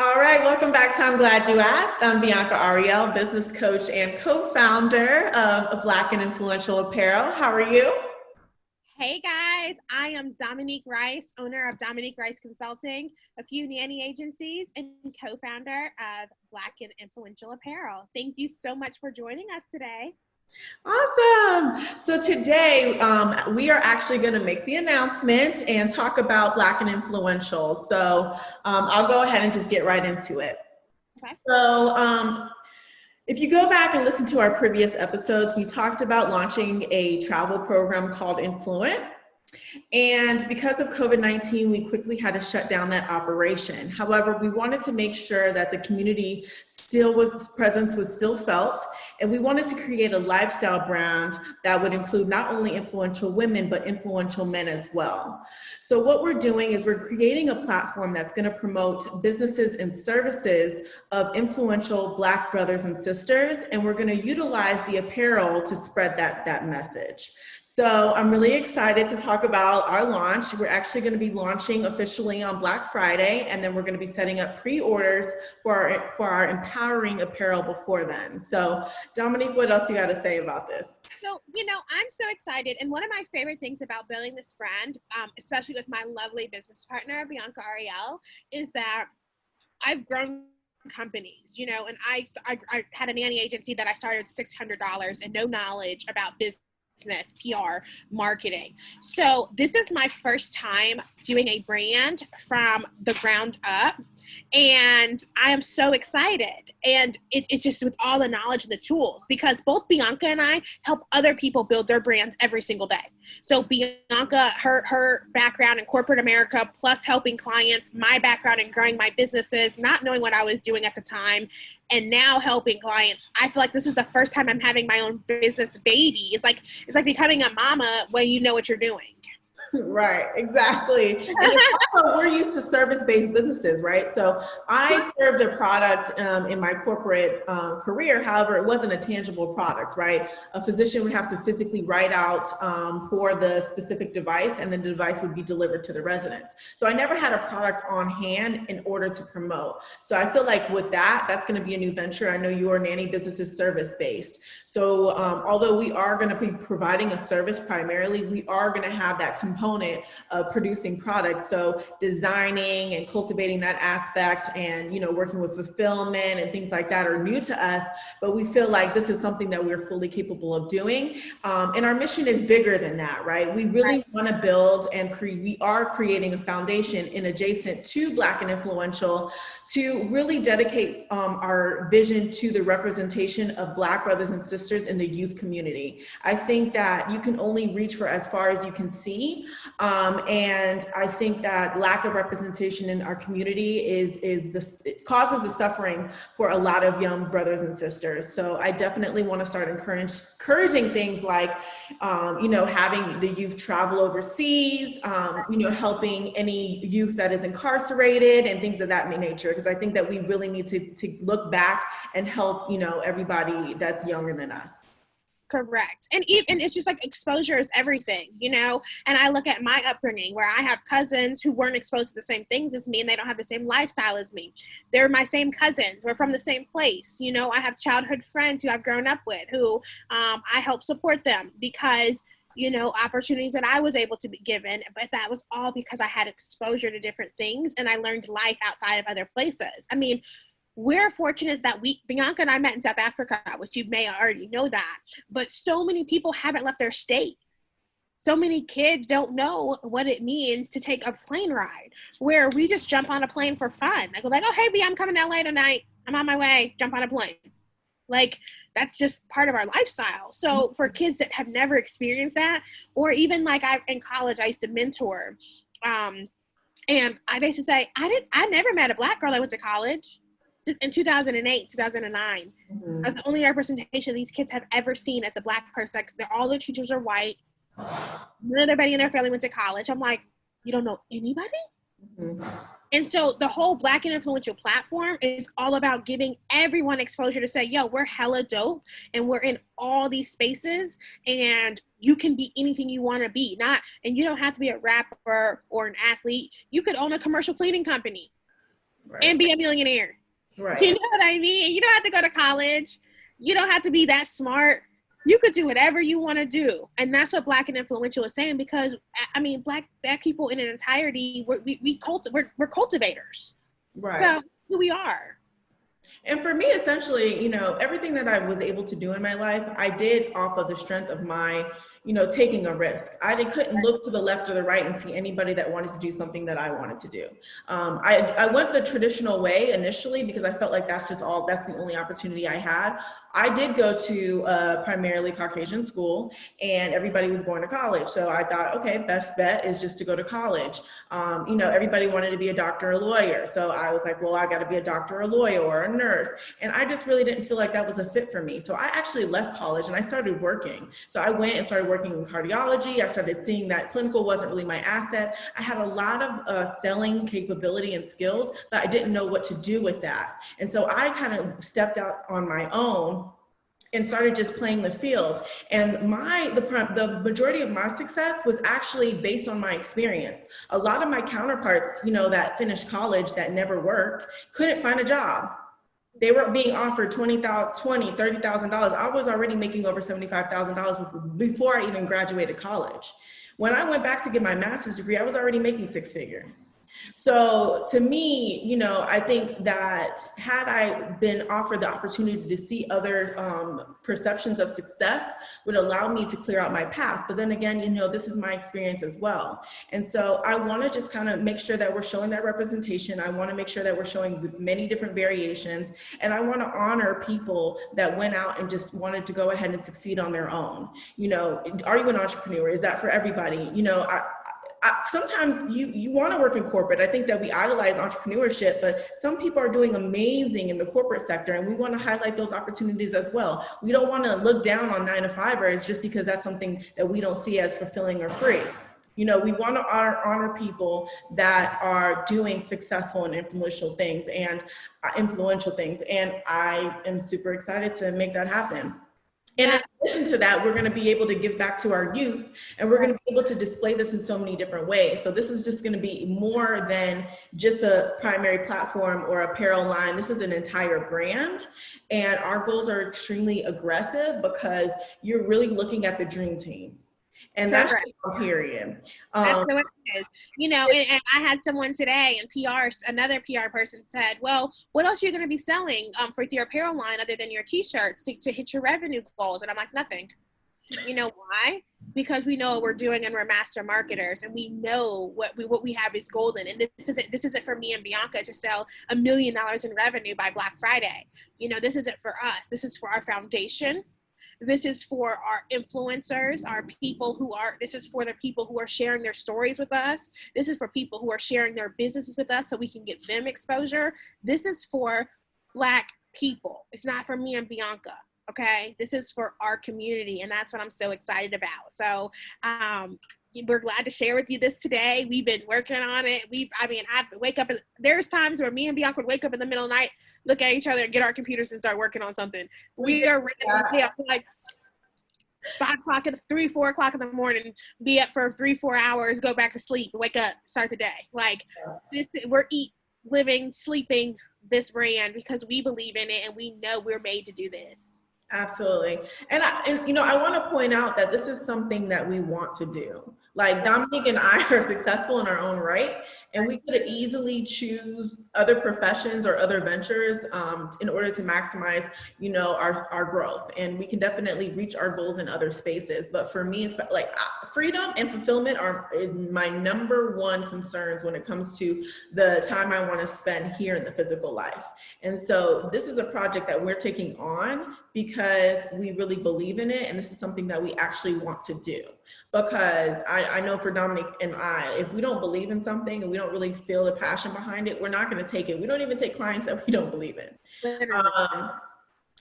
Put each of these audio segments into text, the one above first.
All right, welcome back to I'm Glad You Asked. I'm Bianca Ariel, business coach and co-founder of Black and Influential Apparel. How are you? Hey guys, I am Dominique Rice, owner of Dominique Rice Consulting, a few nanny agencies, and co-founder of Black and Influential Apparel. Thank you so much for joining us today. Awesome. So today we are actually going to make the announcement and talk about Black and Influential. So I'll go ahead and just get right into it. Okay. So if you go back and listen to our previous episodes, we talked about launching a travel program called Influent. And because of COVID-19, we quickly had to shut down that operation. However, we wanted to make sure that the community presence was still felt. And we wanted to create a lifestyle brand that would include not only influential women, but influential men as well. So what we're doing is we're creating a platform that's going to promote businesses and services of influential Black brothers and sisters. And we're going to utilize the apparel to spread that message. So I'm really excited to talk about our launch. We're actually going to be launching officially on Black Friday, and then we're going to be setting up pre-orders for our empowering apparel before then. So Dominique, what else you got to say about this? So, I'm so excited. And one of my favorite things about building this brand, especially with my lovely business partner, Bianca Ariel, is that I've grown companies, and I had a nanny agency that I started with $600 and no knowledge about business, PR, marketing. So this is my first time doing a brand from the ground up. And I am so excited. And it's just with all the knowledge and the tools, because both Bianca and I help other people build their brands every single day. So Bianca, her background in corporate America, plus helping clients, my background in growing my businesses, not knowing what I was doing at the time, and now helping clients. I feel like this is the first time I'm having my own business baby. It's like becoming a mama when you know what you're doing. Right, exactly. And it's also, we're used to service-based businesses, right? So I served a product in my corporate career. However, it wasn't a tangible product, right? A physician would have to physically write out for the specific device, and then the device would be delivered to the residents. So I never had a product on hand in order to promote. So I feel like with that's going to be a new venture. I know your nanny business is service-based. So although we are going to be providing a service primarily, we are going to have that component of producing products. So designing and cultivating that aspect and, working with fulfillment and things like that are new to us, but we feel like this is something that we're fully capable of doing. And our mission is bigger than that, right? We really want to build and we are creating a foundation in adjacent to Black and Influential to really dedicate our vision to the representation of Black brothers and sisters in the youth community. I think that you can only reach for as far as you can see. And I think that lack of representation in our community it causes the suffering for a lot of young brothers and sisters. So I definitely want to start encouraging things like, having the youth travel overseas, helping any youth that is incarcerated and things of that nature. Because I think that we really need to look back and help, everybody that's younger than us. Correct. And it's just like exposure is everything, and I look at my upbringing where I have cousins who weren't exposed to the same things as me, and they don't have the same lifestyle as me. They're my same cousins. We're from the same place. I have childhood friends who I've grown up with who I help support them because opportunities that I was able to be given, but that was all because I had exposure to different things and I learned life outside of other places. I mean, we're fortunate that Bianca and I met in South Africa, which you may already know that, but so many people haven't left their state. So many kids don't know what it means to take a plane ride, where we just jump on a plane for fun. Like, we're like, oh, hey, B, I'm coming to LA tonight. I'm on my way. Jump on a plane. Like, that's just part of our lifestyle. So for kids that have never experienced that, or even like in college, I used to mentor, and I used to say, I never met a Black girl that went to college. In 2008, 2009, Mm-hmm. that's the only representation these kids have ever seen as a Black person. All their teachers are white. None of everybody in their family went to college. I'm like, you don't know anybody? Mm-hmm. And so the whole Black and Influential platform is all about giving everyone exposure to say, yo, we're hella dope and we're in all these spaces and you can be anything you want to be. And you don't have to be a rapper or an athlete. You could own a commercial cleaning company. and be a millionaire. Right. You know what I mean? You don't have to go to college. You don't have to be that smart. You could do whatever you want to do. And that's what Black and Influential is saying, because I mean, black people in an entirety, we're cultivators. Right. So who we are. And for me, essentially, you know, everything that I was able to do in my life, I did off of the strength of my, you know, taking a risk. Couldn't look to the left or the right and see anybody that wanted to do something that I wanted to do. I went the traditional way initially because I felt like that's the only opportunity I had. I did go to a primarily Caucasian school and everybody was going to college. So I thought, okay, best bet is just to go to college. You know, everybody wanted to be a doctor or a lawyer. So I was like, well, I got to be a doctor or a lawyer or a nurse. And I just really didn't feel like that was a fit for me. So I actually left college and I started working. So I went and started working in cardiology. I started seeing that clinical wasn't really my asset. I had a lot of selling capability and skills, but I didn't know what to do with that. And so I kind of stepped out on my own and started just playing the field. And the majority of my success was actually based on my experience. A lot of my counterparts, you know, that finished college that never worked, couldn't find a job. They were being offered $30,000. I was already making over $75,000 before I even graduated college. When I went back to get my master's degree, I was already making six figures. So to me, you know, I think that had I been offered the opportunity to see other perceptions of success would allow me to clear out my path. But then again, you know, this is my experience as well. And so I want to just kind of make sure that we're showing that representation. I want to make sure that we're showing many different variations. And I want to honor people that went out and just wanted to go ahead and succeed on their own. You know, are you an entrepreneur? Is that for everybody? You know, sometimes you want to work in corporate. I think that we idolize entrepreneurship, but some people are doing amazing in the corporate sector, and we want to highlight those opportunities as well. We don't want to look down on 9-to-5ers just because that's something that we don't see as fulfilling or free. You know, we want to honor people that are doing successful and influential things, and I am super excited to make that happen. And in addition to that, we're going to be able to give back to our youth, and we're going to be able to display this in so many different ways. So this is just going to be more than just a primary platform or apparel line. This is an entire brand, and our goals are extremely aggressive because you're really looking at the dream team. And that's period. That's what it is. You know, and I had someone today in PR, another PR person said, well, what else are you going to be selling for your apparel line other than your t-shirts to hit your revenue goals? And I'm like, nothing. You know why? Because we know what we're doing and we're master marketers, and we know what we have is golden. And this isn't for me and Bianca to sell $1 million in revenue by Black Friday. You know, this isn't for us. This is for our foundation. This is for our influencers, this is for the people who are sharing their stories with us. This is for people who are sharing their businesses with us so we can get them exposure. This is for Black people. It's not for me and Bianca, okay? This is for our community, and that's what I'm so excited about. So, we're glad to share with you this today. We've been working on it. There's times where me and Bianca would wake up in the middle of the night, look at each other, and get our computers and start working on something. We are ready like 5 o'clock, 3, 4 o'clock in the morning, be up for 3-4 hours, go back to sleep, wake up, start the day. Like this, we're living, sleeping this brand because we believe in it and we know we're made to do this. Absolutely. And you know, I want to point out that this is something that we want to do. Like Dominique and I are successful in our own right, and we could easily choose other professions or other ventures in order to maximize, you know, our growth. And we can definitely reach our goals in other spaces. But for me, it's like freedom and fulfillment are my number one concerns when it comes to the time I want to spend here in the physical life. And so this is a project that we're taking on because we really believe in it, and this is something that we actually want to do. Because I know for Dominique and I, if we don't believe in something and we don't really feel the passion behind it, we're not going to take it. We don't even take clients that we don't believe in.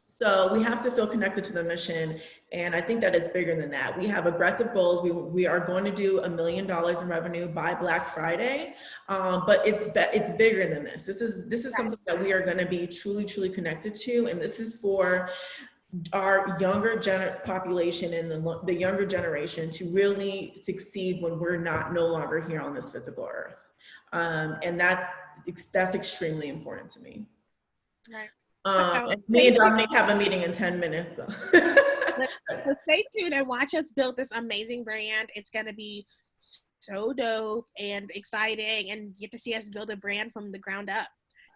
So we have to feel connected to the mission, and I think that it's bigger than that. We have aggressive goals. We are going to do $1 million in revenue by Black Friday, but it's bigger than this. This is something that we are going to be truly connected to, and this is for our younger population and the younger generation to really succeed when we're no longer here on this physical earth. And that's extremely important to me. Right. And me and Dominique have a meeting in 10 minutes. So. So stay tuned and watch us build this amazing brand. It's going to be so dope and exciting, and you get to see us build a brand from the ground up.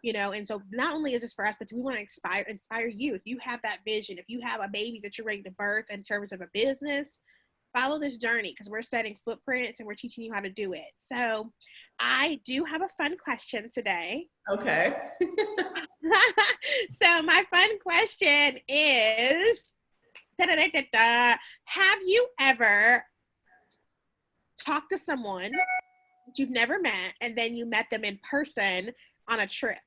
You know, and so not only is this for us, but we want to inspire you. If you have that vision, if you have a baby that you're ready to birth in terms of a business, follow this journey, because we're setting footprints and we're teaching you how to do it. So I do have a fun question today. Okay. So my fun question is, have you ever talked to someone that you've never met and then you met them in person on a trip?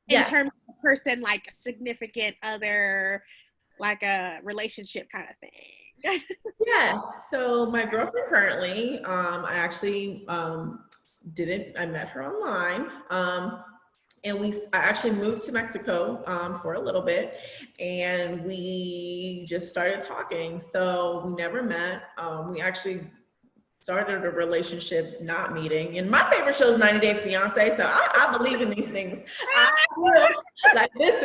Yeah. In terms of person, like a significant other, like a relationship kind of thing. Yeah. So my girlfriend currently, I actually I met her online. And I actually moved to Mexico for a little bit, and we just started talking. So we never met. We actually started a relationship not meeting. And my favorite show is 90 Day Fiance, so I believe in these things. I feel like this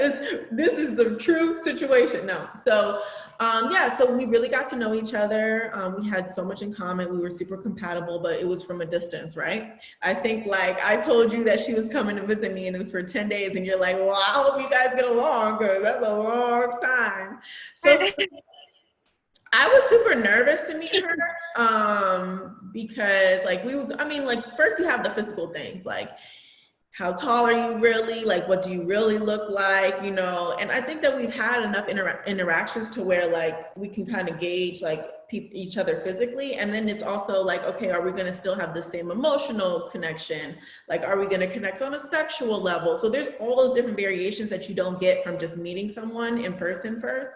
is the true situation. No, so yeah, so we really got to know each other. We had so much in common. We were super compatible, but it was from a distance, right? I think like I told you that she was coming to visit me and it was for 10 days, and you're like, well, I hope you guys get along because that's a long time. So I was super nervous to meet her because like first you have the physical things, like how tall are you really, like what do you really look like, you know? And I think that we've had enough interactions to where like we can kind of gauge like each other physically. And then it's also like, okay, are we going to still have the same emotional connection? Like, are we going to connect on a sexual level? So there's all those different variations that you don't get from just meeting someone in person first.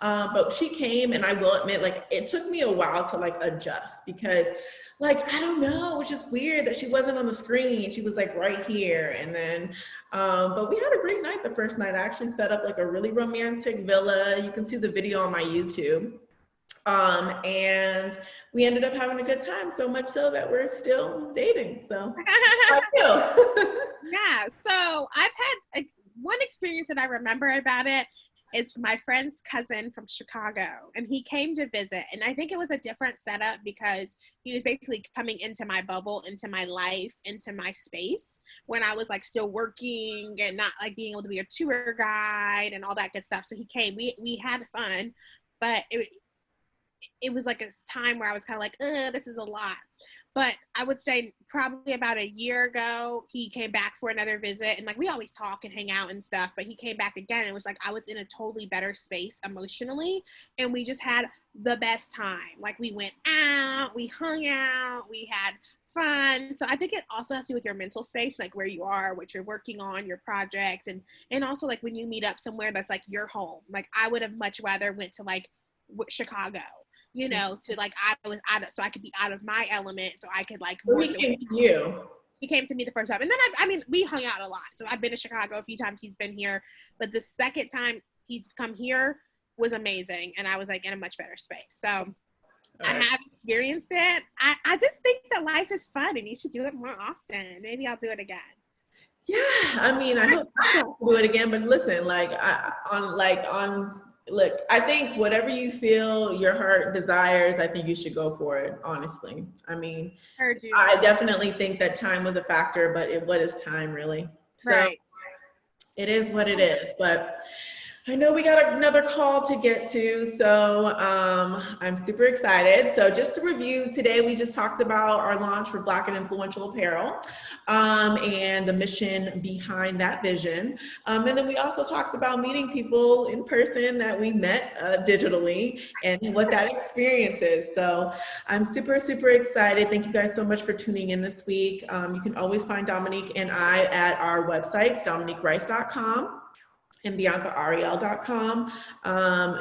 But she came, and I will admit, like, it took me a while to like adjust, because like, I don't know, which is weird that she wasn't on the screen. She was like right here. And then, but we had a great night the first night. I actually set up like a really romantic villa. You can see the video on my YouTube. And we ended up having a good time, so much so that we're still dating. So I feel. Yeah, so I've had one experience that I remember about it is my friend's cousin from Chicago, and he came to visit, and I think it was a different setup because he was basically coming into my bubble, into my life, into my space when I was like still working and not like being able to be a tour guide and all that good stuff. So he came, we had fun, but it was like a time where I was kind of like, this is a lot. But I would say probably about a year ago, he came back for another visit, and like we always talk and hang out and stuff, but he came back again. And it was like I was in a totally better space emotionally, and we just had the best time. Like we went out, we hung out, we had fun. So I think it also has to do with your mental space, like where you are, what you're working on, your projects, and also like when you meet up somewhere that's like your home. Like I would have much rather went to like Chicago, you know, to like I was out of, so I could be out of my element, so I could like more. He came to you. He came to me the first time, and then I mean, we hung out a lot. So I've been to Chicago a few times. He's been here, but the second time he's come here was amazing, and I was like in a much better space. So I have experienced it. I just think that life is fun, and you should do it more often. Maybe I'll do it again. Yeah, I mean, I hope I can do it again. But listen, look, I think whatever you feel your heart desires, I think you should go for it, honestly. I mean, I definitely think that time was a factor, but what is time really? So right. It is what it is. But I know we got another call to get to, so I'm super excited. So just to review, today we just talked about our launch for Black and Influential Apparel and the mission behind that vision. And then we also talked about meeting people in person that we met digitally and what that experience is. So I'm super, super excited. Thank you guys so much for tuning in this week. You can always find Dominique and I at our websites, dominiquerice.com. and BiancaAriel.com.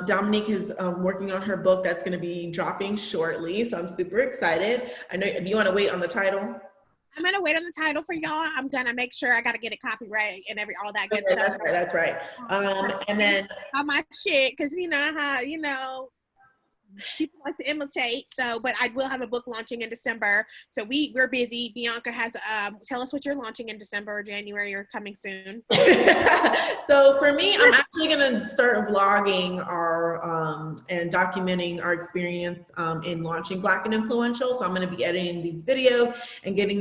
Dominique is working on her book that's going to be dropping shortly, so I'm super excited. I know, do you want to wait on the title? I'm going to wait on the title for y'all. I'm going to make sure I got to get it copyright and all that good stuff. That's right. And then how my shit, because you know how, you know, People like to imitate. So, but I will have a book launching in December. So we're busy. Bianca has tell us what you're launching in December or January or coming soon. So for me, I'm actually gonna start vlogging and documenting our experience in launching Black and Influential. So I'm gonna be editing these videos and getting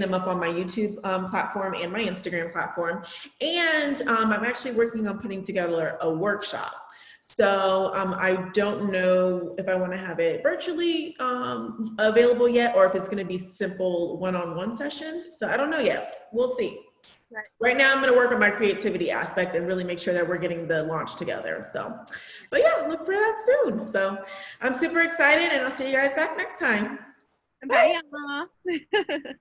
them up on my YouTube platform and my Instagram platform. And I'm actually working on putting together a workshop. So I don't know if I want to have it virtually available yet, or if it's going to be simple one-on-one sessions. So I don't know yet. We'll see. Right now, I'm going to work on my creativity aspect and really make sure that we're getting the launch together. So, but yeah, look for that soon. So I'm super excited, and I'll see you guys back next time. Bye, y'all.